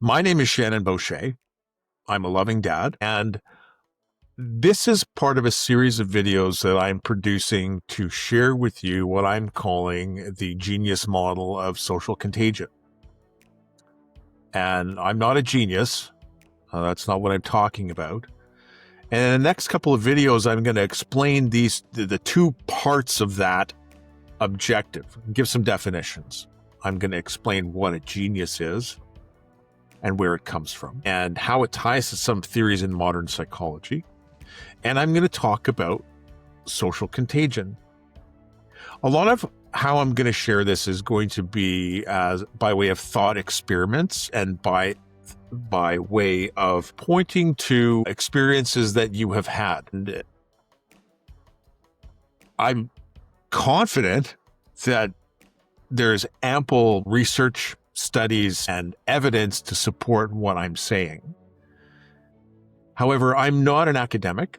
My name is Shannon Boschy. I'm a loving dad, and this is part of a series of videos that I'm producing to share with you what I'm calling the genius model of social contagion. And I'm not a genius. That's not what I'm talking about. And in the next couple of videos, I'm going to explain the two parts of that objective, give some definitions. I'm going to explain what a genius is and where it comes from, and how it ties to some theories in modern psychology. And I'm going to talk about social contagion. A lot of how I'm going to share this is going to be as by way of thought experiments and by way of pointing to experiences that you have had. And I'm confident that there's ample research, studies, and evidence to support what I'm saying. However, I'm not an academic,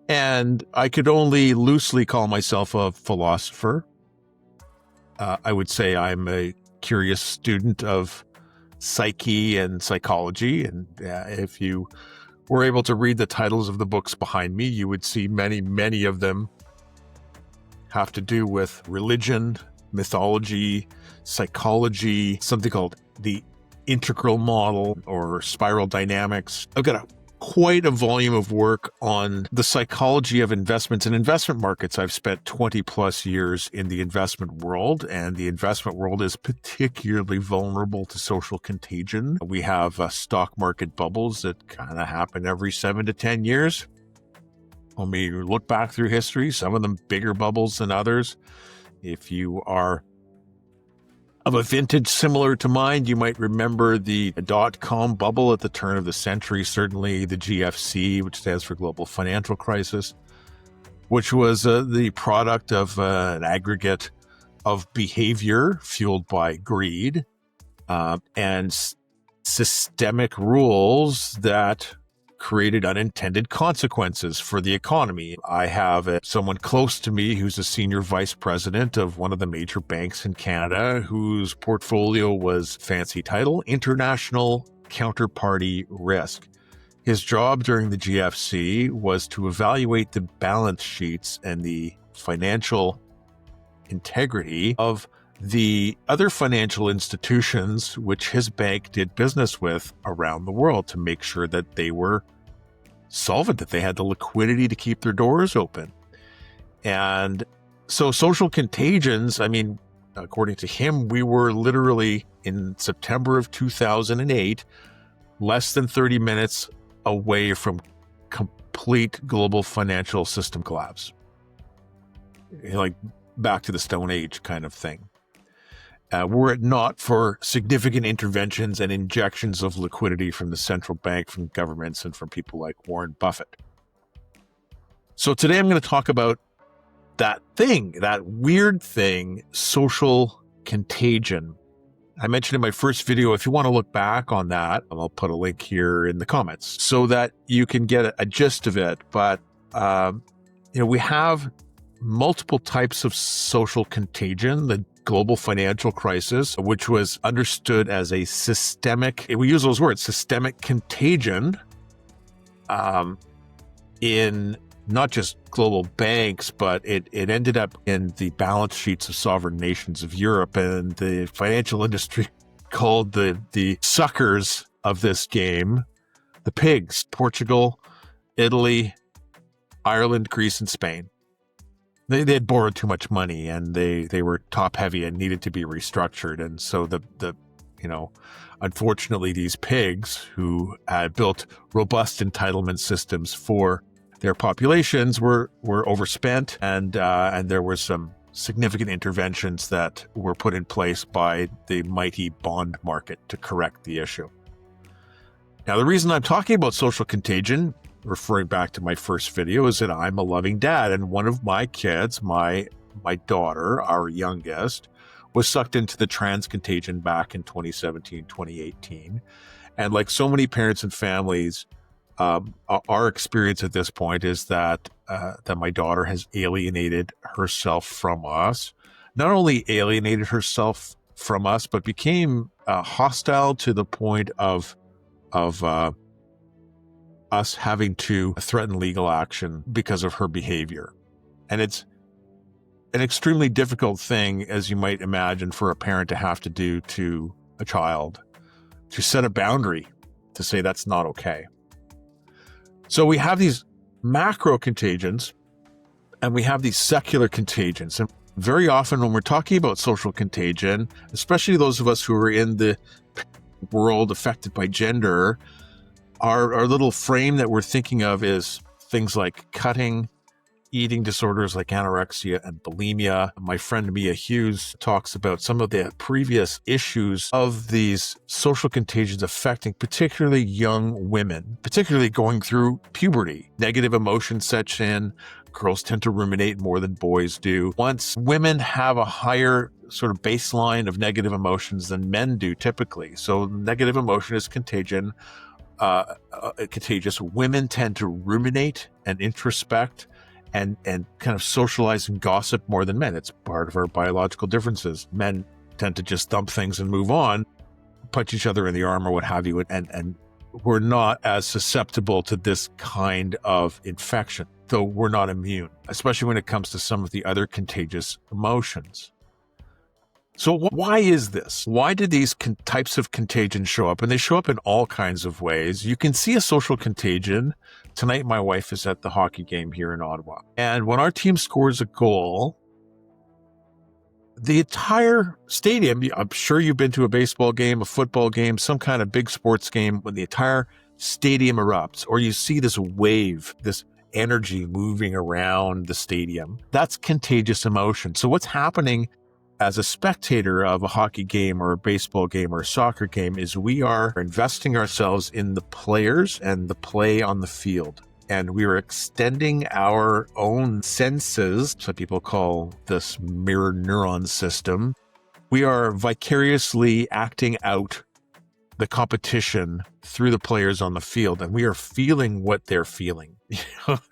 and I could only loosely call myself a philosopher. I would say I'm a curious student of psyche and psychology, and if you were able to read the titles of the books behind me, you would see many of them have to do with religion, mythology, psychology, something called the integral model or spiral dynamics. I've got quite a volume of work on the psychology of investments and investment markets. I've spent 20 plus years in the investment world, and the investment world is particularly vulnerable to social contagion. We have stock market bubbles that kind of happen every 7 to 10 years. When we look back through history, some of them bigger bubbles than others. If you are of a vintage similar to mine, you might remember the dot-com bubble at the turn of the century, certainly the GFC, which stands for Global Financial Crisis, which was the product of an aggregate of behavior fueled by greed and systemic rules that created unintended consequences for the economy. I have someone close to me who's a senior vice president of one of the major banks in Canada, whose portfolio was, fancy title, International Counterparty Risk. His job during the GFC was to evaluate the balance sheets and the financial integrity of the other financial institutions which his bank did business with around the world to make sure that they were solvent, that they had the liquidity to keep their doors open. And so social contagions, I mean, according to him, we were literally in September of 2008, less than 30 minutes away from complete global financial system collapse. Like back to the Stone Age kind of thing. Were it not for significant interventions and injections of liquidity from the central bank, from governments, and from people like Warren Buffett. So today I'm going to talk about that thing, that weird thing, social contagion. I mentioned in my first video, if you want to look back on that, I'll put a link here in the comments so that you can get a gist of it. But, we have multiple types of social contagion. The global financial crisis, which was understood as a systemic, we use those words, systemic contagion, in not just global banks, but it ended up in the balance sheets of sovereign nations of Europe, and the financial industry called the suckers of this game the pigs: Portugal, Italy, Ireland, Greece, and Spain. They had borrowed too much money, and they were top heavy and needed to be restructured. And so unfortunately, these pigs who had built robust entitlement systems for their populations were overspent, and there were some significant interventions that were put in place by the mighty bond market to correct the issue. Now, the reason I'm talking about social contagion, referring back to my first video, is that I'm a loving dad, and one of my kids, my daughter, our youngest, was sucked into the transcontagion back in 2017, 2018. And like so many parents and families, our experience at this point is that my daughter has alienated herself from us. Not only alienated herself from us, but became hostile to the point of us having to threaten legal action because of her behavior. And it's an extremely difficult thing, as you might imagine, for a parent to have to do to a child, to set a boundary, to say that's not okay. So we have these macro contagions and we have these secular contagions. And very often when we're talking about social contagion, especially those of us who are in the world affected by gender, our little frame that we're thinking of is things like cutting, eating disorders like anorexia and bulimia. My friend Mia Hughes talks about some of the previous issues of these social contagions affecting particularly young women, particularly going through puberty. Negative emotions set in. Girls tend to ruminate more than boys do. Once women have a higher sort of baseline of negative emotions than men do typically. So negative emotion is contagious. Women tend to ruminate and introspect and kind of socialize and gossip more than men. It's part of our biological differences. Men tend to just dump things and move on, punch each other in the arm or what have you, and we're not as susceptible to this kind of infection, though we're not immune, especially when it comes to some of the other contagious emotions. So why is this? Why did these types of contagion show up? And they show up in all kinds of ways. You can see a social contagion. Tonight, my wife is at the hockey game here in Ottawa. And when our team scores a goal, the entire stadium, I'm sure you've been to a baseball game, a football game, some kind of big sports game, when the entire stadium erupts, or you see this wave, this energy moving around the stadium. That's contagious emotion. So what's happening as a spectator of a hockey game or a baseball game or a soccer game is we are investing ourselves in the players and the play on the field. And we are extending our own senses, some people call this mirror neuron system. We are vicariously acting out the competition through the players on the field, and we are feeling what they're feeling.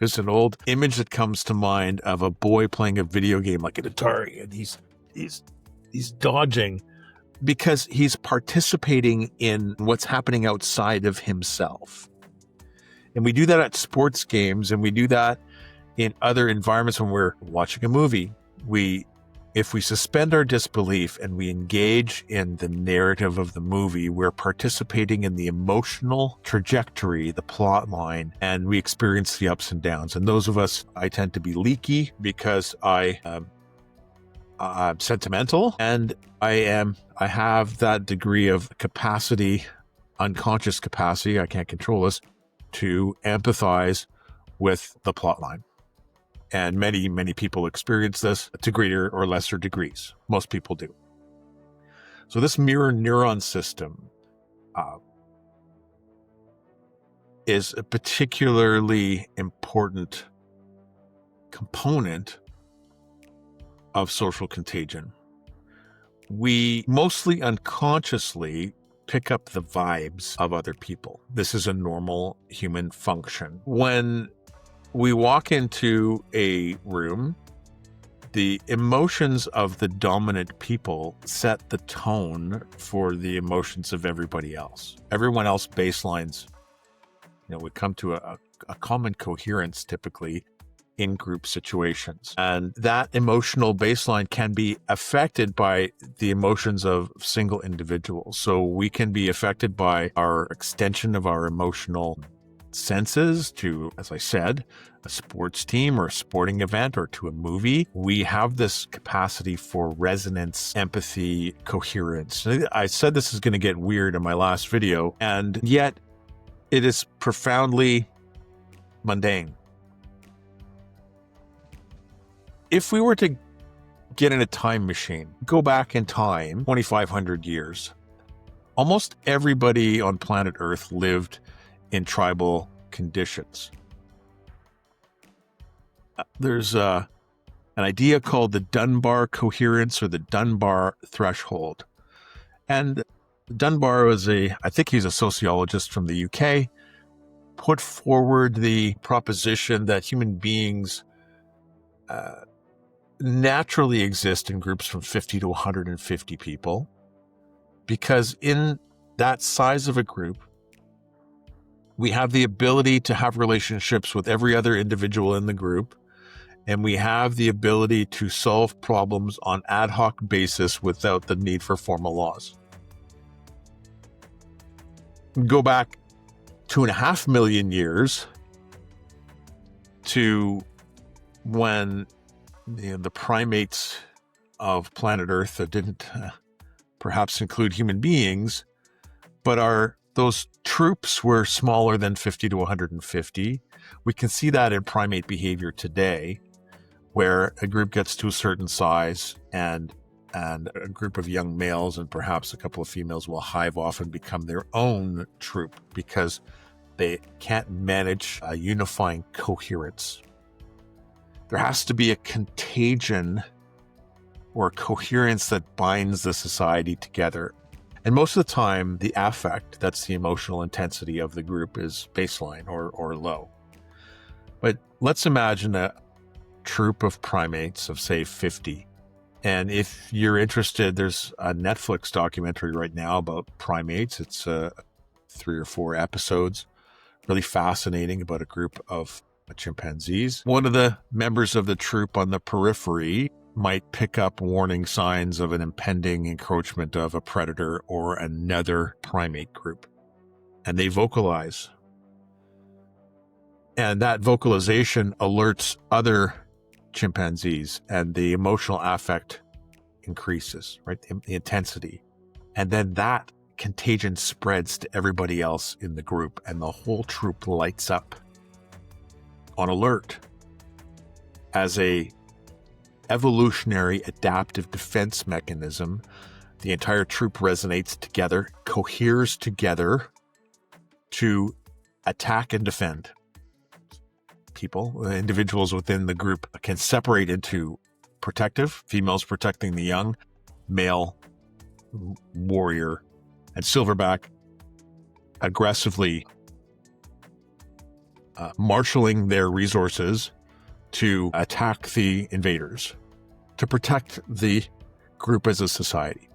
There's an old image that comes to mind of a boy playing a video game like an Atari, and he's dodging because he's participating in what's happening outside of himself. And we do that at sports games, and we do that in other environments when we're watching a movie. If we suspend our disbelief and we engage in the narrative of the movie, we're participating in the emotional trajectory, the plot line, and we experience the ups and downs. And those of us, I tend to be leaky because I'm sentimental, and I have that degree of capacity, unconscious capacity, I can't control this, to empathize with the plot line. And many, many people experience this to greater or lesser degrees. Most people do. So this mirror neuron system is a particularly important component of social contagion. We mostly unconsciously pick up the vibes of other people. This is a normal human function. When we walk into a room, the emotions of the dominant people set the tone for the emotions of everybody else. Everyone else baselines, we come to a common coherence typically in group situations. And that emotional baseline can be affected by the emotions of single individuals. So we can be affected by our extension of our emotional senses to, as I said, a sports team or a sporting event or to a movie. We have this capacity for resonance, empathy, coherence. I said this is going to get weird in my last video, and yet it is profoundly mundane. If we were to get in a time machine, go back in time 2,500 years, almost everybody on planet Earth lived in tribal conditions. There's an idea called the Dunbar coherence or the Dunbar threshold. And Dunbar was I think he's a sociologist from the UK, put forward the proposition that human beings naturally exist in groups from 50 to 150 people. because in that size of a group, we have the ability to have relationships with every other individual in the group, and we have the ability to solve problems on ad hoc basis without the need for formal laws. Go back 2.5 million years to when the primates of planet Earth that didn't perhaps include human beings, but those troops were smaller than 50 to 150. We can see that in primate behavior today, where a group gets to a certain size and a group of young males and perhaps a couple of females will hive off and become their own troop because they can't manage a unifying coherence. There has to be a contagion or coherence that binds the society together. And most of the time, the affect, that's the emotional intensity of the group, is baseline or low. But let's imagine a troop of primates of, say, 50. And if you're interested, there's a Netflix documentary right now about primates. It's 3 or 4 episodes, really fascinating, about a group of chimpanzees. One of the members of the troop on the periphery might pick up warning signs of an impending encroachment of a predator or another primate group, and they vocalize. And that vocalization alerts other chimpanzees, and the emotional affect increases, right? The intensity. And then that contagion spreads to everybody else in the group, and the whole troop lights up on alert. As a evolutionary adaptive defense mechanism, the entire troop resonates together, coheres together to attack and defend. Individuals within the group can separate into protective, females protecting the young, male warrior, and silverback aggressively marshaling their resources to attack the invaders, to protect the group as a society.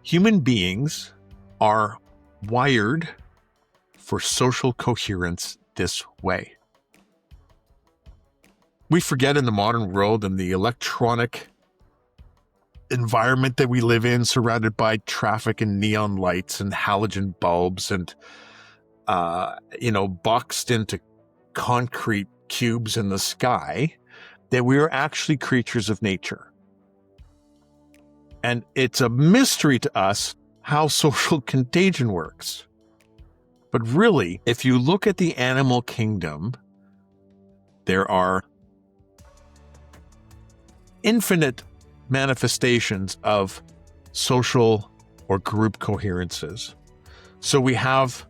Human beings are wired for social coherence this way. We forget in the modern world and the electronic environment that we live in, surrounded by traffic and neon lights and halogen bulbs and, boxed into concrete cubes in the sky, that we are actually creatures of nature. And it's a mystery to us how social contagion works. But really, if you look at the animal kingdom, there are infinite manifestations of social or group coherences. So we have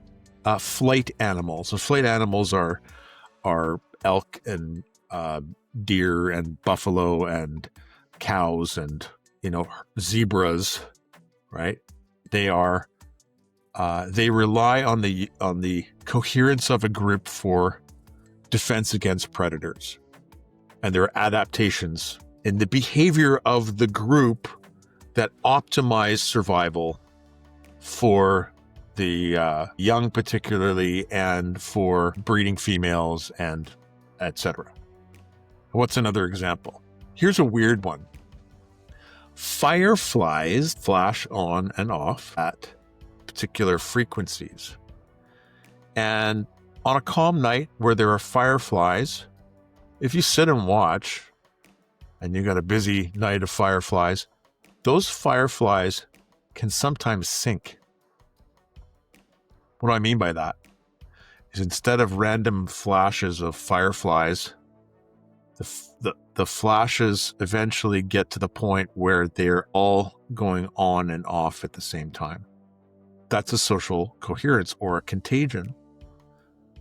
flight animals. So flight animals are elk and deer and buffalo and cows and zebras, right? They rely on the coherence of a group for defense against predators, and there are adaptations in the behavior of the group that optimize survival for the young particularly, and for breeding females, and etc. What's another example? Here's a weird one. Fireflies flash on and off at particular frequencies. And on a calm night where there are fireflies, if you sit and watch, and you got a busy night of fireflies, those fireflies can sometimes sync. What do I mean by that? Is instead of random flashes of fireflies, the flashes eventually get to the point where they're all going on and off at the same time. That's a social coherence or a contagion.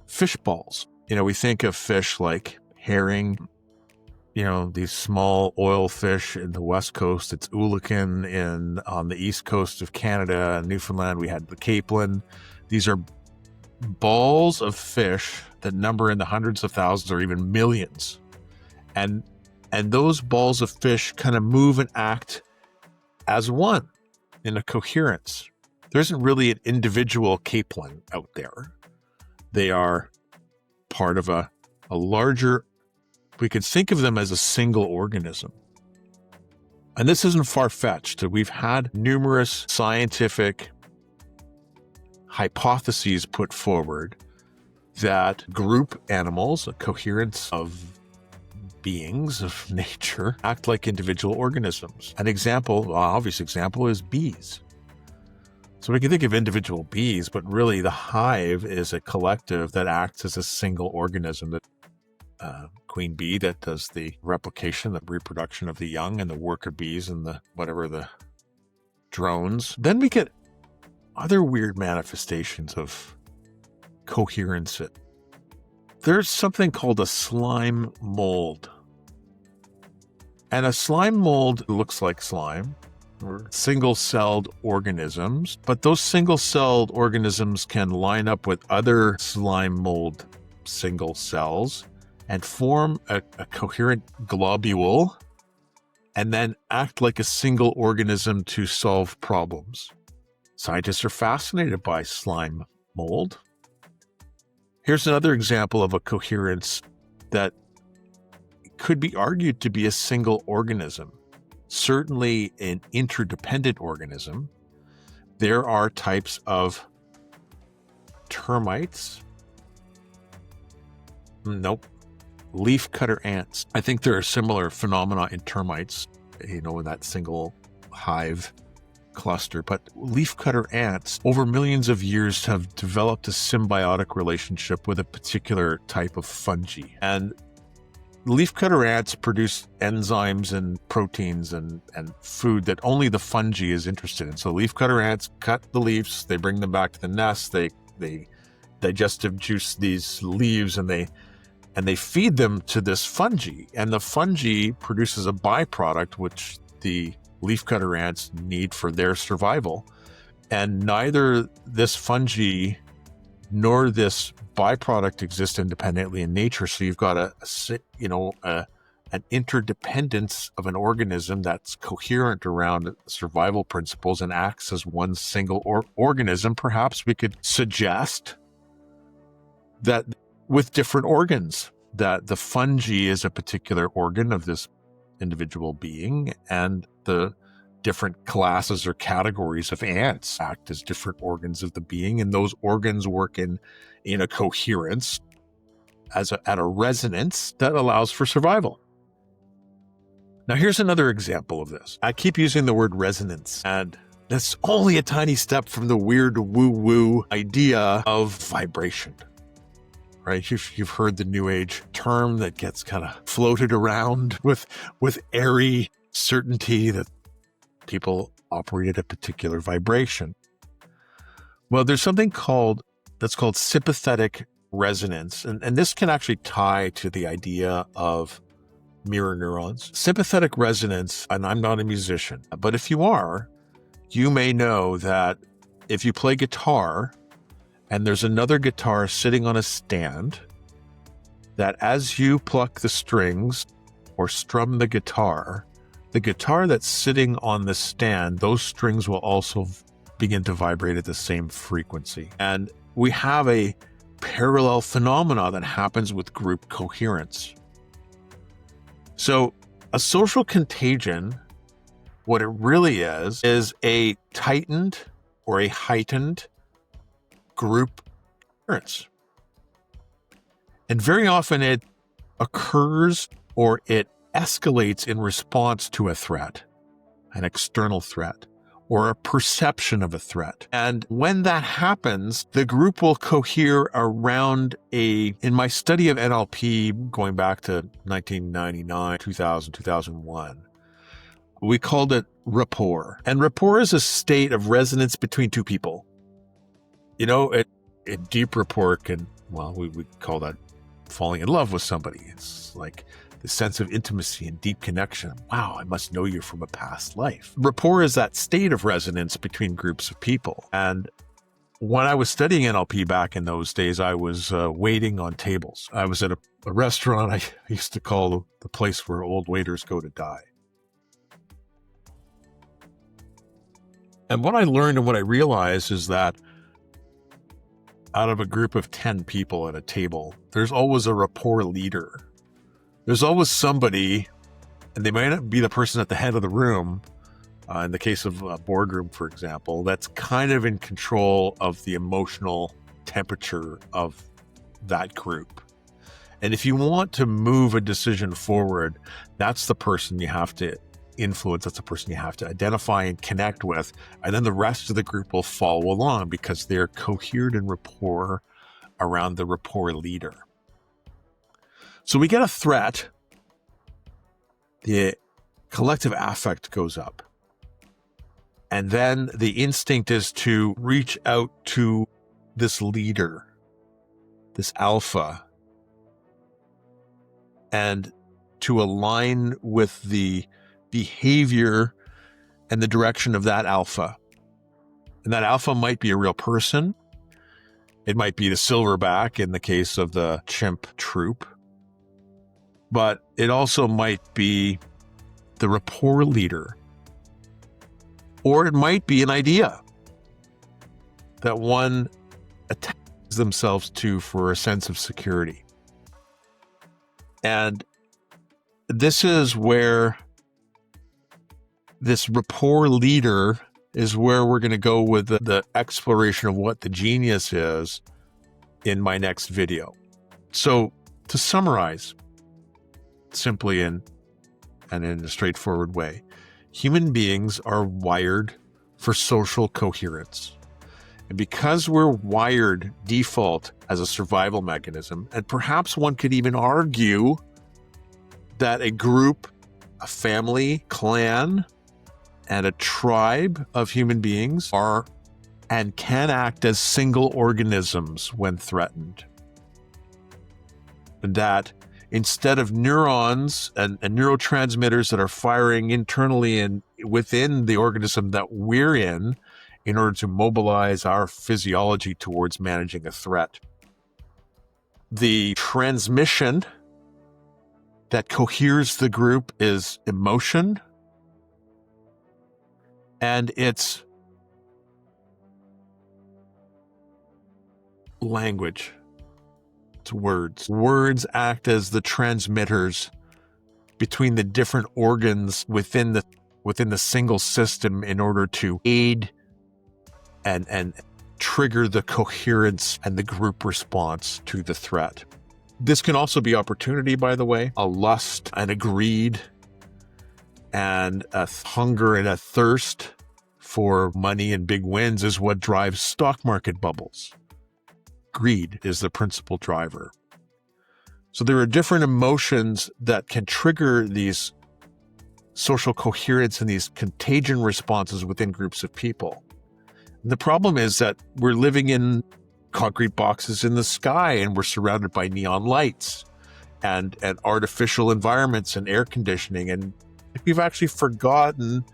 Fish balls. We think of fish like herring, these small oil fish in the West Coast. It's Oolakan on the East Coast of Canada and Newfoundland. We had the capelin. These are balls of fish that number in the hundreds of thousands or even millions. And those balls of fish kind of move and act as one. in a coherence. There isn't really an individual capelin out there. They are part of a larger, we could think of them as a single organism. And this isn't far-fetched. We've had numerous scientific hypotheses put forward that group animals, a coherence of beings of nature, act like individual organisms. An obvious example is bees. So we can think of individual bees, but really the hive is a collective that acts as a single organism. The queen bee that does the replication, the reproduction of the young, and the worker bees and the drones. Then we get other weird manifestations of coherence. There's something called a slime mold. And a slime mold looks like slime. Single-celled organisms, but those single-celled organisms can line up with other slime mold single cells and form a coherent globule and then act like a single organism to solve problems. Scientists are fascinated by slime mold. Here's another example of a coherence that could be argued to be a single organism. Certainly an interdependent organism. There are types of termites. Nope. Leafcutter ants. I think there are similar phenomena in termites, in that single hive cluster. But leafcutter ants, over millions of years, have developed a symbiotic relationship with a particular type of fungi. And leafcutter ants produce enzymes and proteins and food that only the fungi is interested in. So leafcutter ants cut the leaves, they bring them back to the nest, they digestive juice these leaves, and they feed them to this fungi. And the fungi produces a byproduct which the leafcutter ants need for their survival. And neither this fungi nor this byproduct exist independently in nature. So you've got an interdependence of an organism that's coherent around survival principles and acts as one single organism. Perhaps we could suggest that with different organs, that the fungi is a particular organ of this individual being, and the different classes or categories of ants act as different organs of the being, and those organs work in a coherence at a resonance that allows for survival. Now here's another example of this. I keep using the word resonance, and that's only a tiny step from the weird woo-woo idea of vibration. Right? You've heard the New Age term that gets kind of floated around with airy certainty that people operate at a particular vibration. Well, there's something that's called sympathetic resonance. And this can actually tie to the idea of mirror neurons. Sympathetic resonance, and I'm not a musician, but if you are, you may know that if you play guitar and there's another guitar sitting on a stand, that as you pluck the strings or strum the guitar that's sitting on the stand, those strings will also begin to vibrate at the same frequency. And we have a parallel phenomena that happens with group coherence. So a social contagion, what it really is a tightened or a heightened group coherence. And very often it occurs or it escalates in response to a threat, an external threat, or a perception of a threat. And when that happens, the group will cohere around in my study of NLP going back to 1999, 2000, 2001, we called it rapport. And rapport is a state of resonance between two people. A deep rapport we call that falling in love with somebody. It's like the sense of intimacy and deep connection. Wow, I must know you from a past life. Rapport is that state of resonance between groups of people. And when I was studying NLP back in those days, I was waiting on tables. I was at a restaurant I used to call the place where old waiters go to die. And what I learned and what I realized is that out of a group of 10 people at a table, there's always a rapport leader. There's always somebody, and they might not be the person at the head of the room, in the case of a boardroom, for example, that's kind of in control of the emotional temperature of that group. And if you want to move a decision forward, that's the person you have to influence. That's the person you have to identify and connect with. And then the rest of the group will follow along because they're cohered in rapport around the rapport leader. So we get a threat, the collective affect goes up. And then the instinct is to reach out to this leader, this alpha, and to align with the behavior and the direction of that alpha. And that alpha might be a real person. It might be the silverback in the case of the chimp troop. But it also might be the rapport leader. Or it might be an idea that one attaches themselves to for a sense of security. And this is where this rapport leader is where we're going to go with the exploration of what the genius is in my next video. So to summarize simply and in a straightforward way, human beings are wired for social coherence. And because we're wired default as a survival mechanism, and perhaps one could even argue that a group, a family, clan, and a tribe of human beings are and can act as single organisms when threatened. And that instead of neurons and neurotransmitters that are firing internally and within the organism that we're in order to mobilize our physiology towards managing a threat, the transmission that coheres the group is emotion, and it's language. It's words. Words act as the transmitters between the different organs within the single system in order to aid and trigger the coherence and the group response to the threat. This can also be opportunity, by the way, a lust and a greed and a hunger and a thirst for money and big wins is what drives stock market bubbles. Greed is the principal driver. So there are different emotions that can trigger these social coherence and these contagion responses within groups of people. And the problem is that we're living in concrete boxes in the sky, and we're surrounded by neon lights and artificial environments and air conditioning. And we've actually forgotten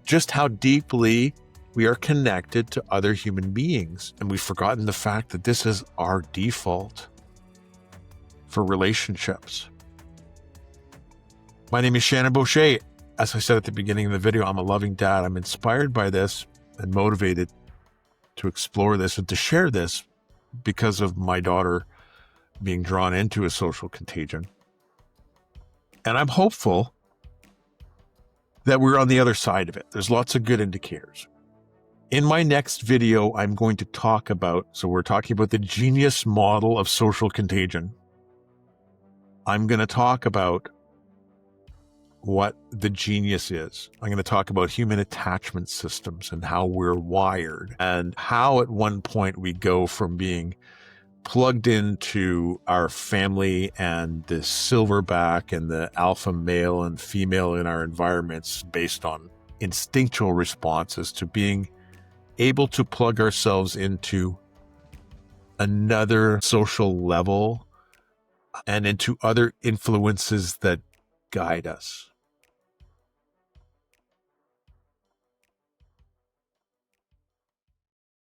just how deeply we are connected to other human beings. And we've forgotten the fact that this is our default for relationships. My name is Shannon Boschy. As I said at the beginning of the video, I'm a loving dad. I'm inspired by this and motivated to explore this and to share this because of my daughter being drawn into a social contagion. And I'm hopeful that we're on the other side of it. There's lots of good indicators. In my next video, I'm going to talk about, so we're talking about the genius model of social contagion. I'm going to talk about what the genius is. I'm going to talk about human attachment systems and how we're wired and how at one point we go from being plugged into our family and the silverback and the alpha male and female in our environments based on instinctual responses to being able to plug ourselves into another social level and into other influences that guide us.